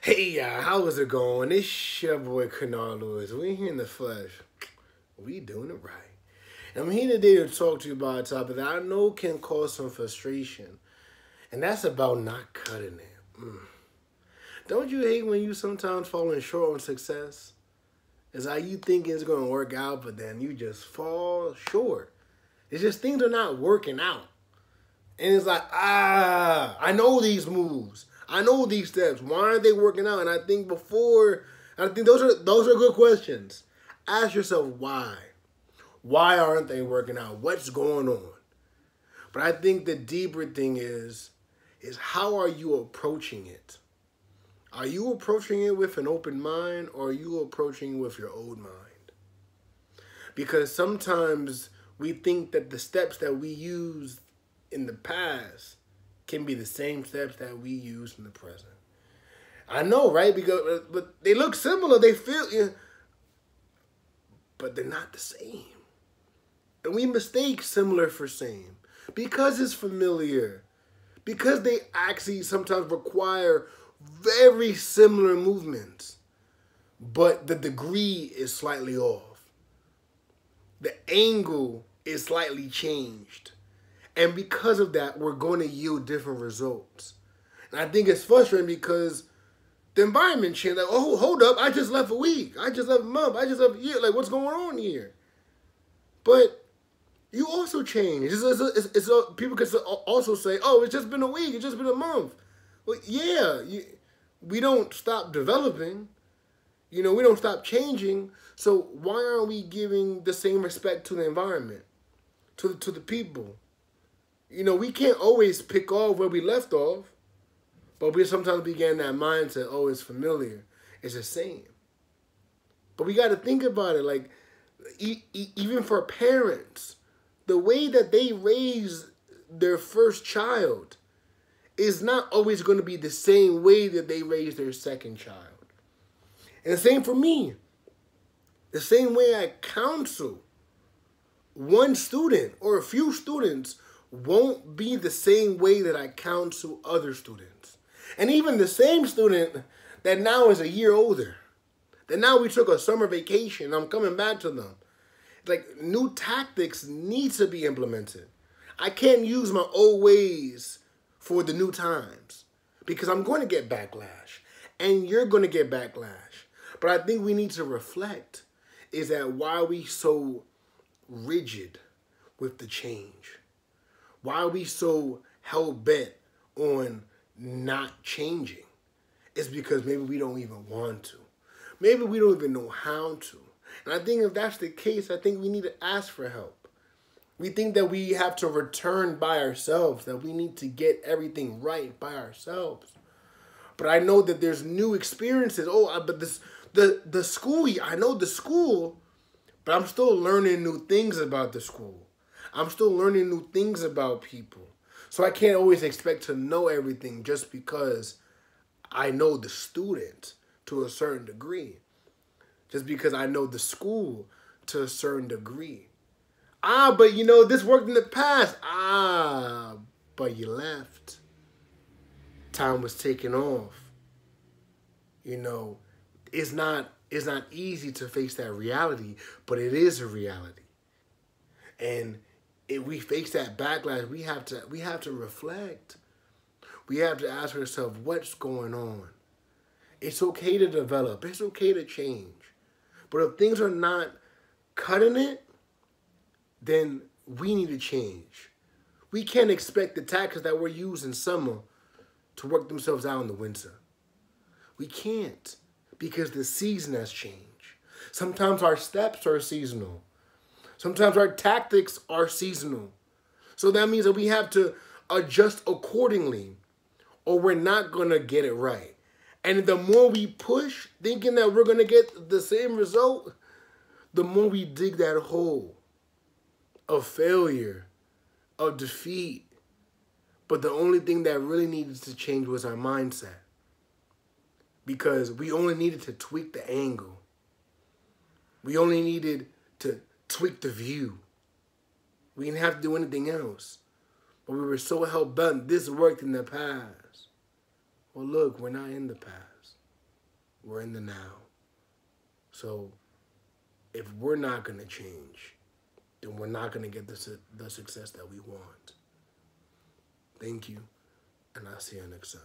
Hey, how is it going? It's your boy Kennard Lewis. We here in the flesh. We doing it right. I'm here today to talk to you about a topic that I know can cause some frustration, and that's about not cutting it. Don't you hate when you sometimes falling short on success? It's like you think it's going to work out, but then you just fall short. It's just things are not working out. And it's like, I know these moves. I know these steps. Why aren't they working out? And I think those are good questions. Ask yourself why. Why aren't they working out? What's going on? But I think the deeper thing is how are you approaching it? Are you approaching it with an open mind, or are you approaching it with your old mind? Because sometimes we think that the steps that we use in the past can be the same steps that we use in the present. I know, right? But they look similar. They feel, but they're not the same. And we mistake similar for same because it's familiar. Because they actually sometimes require very similar movements, but the degree is slightly off. The angle is slightly changed. And because of that, we're going to yield different results. And I think it's frustrating because the environment changed. Like, oh, hold up, I just left a week. I just left a month. I just left a year. Like, what's going on here? But you also change. People can also say, oh, it's just been a week. It's just been a month. Well, yeah, we don't stop developing. We don't stop changing. So why aren't we giving the same respect to the environment, to the people? We can't always pick off where we left off, but we sometimes begin that mindset, oh, it's familiar. It's the same. But we got to think about it. Like, even for parents, the way that they raise their first child is not always going to be the same way that they raise their second child. And the same for me. The same way I counsel one student or a few students won't be the same way that I counsel other students. And even the same student that now is a year older, that now we took a summer vacation, I'm coming back to them. Like, new tactics need to be implemented. I can't use my old ways for the new times because I'm going to get backlash and you're going to get backlash. But I think we need to reflect is that why are we so rigid with the change? Why are we so hell-bent on not changing? It's because maybe we don't even want to. Maybe we don't even know how to. And I think if that's the case, I think we need to ask for help. We think that we have to return by ourselves, that we need to get everything right by ourselves. But I know that there's new experiences. But the school, I know the school, but I'm still learning new things about the school. I'm still learning new things about people. So I can't always expect to know everything just because I know the student to a certain degree. Just because I know the school to a certain degree. But this worked in the past. But you left. Time was taken off. It's not easy to face that reality, but it is a reality. And if we face that backlash, we have to reflect. We have to ask ourselves, what's going on? It's okay to develop. It's okay to change. But if things are not cutting it, then we need to change. We can't expect the tactics that we're using summer to work themselves out in the winter. We can't, because the season has changed. Sometimes our steps are seasonal. Sometimes our tactics are seasonal. So that means that we have to adjust accordingly, or we're not going to get it right. And the more we push, thinking that we're going to get the same result, the more we dig that hole of failure, of defeat. But the only thing that really needed to change was our mindset. Because we only needed to tweak the angle. We only needed to tweak the view. We didn't have to do anything else. But we were so hell-bent, this worked in the past. Well, look, we're not in the past. We're in the now. So if we're not going to change, then we're not going to get the success that we want. Thank you, and I'll see you next time.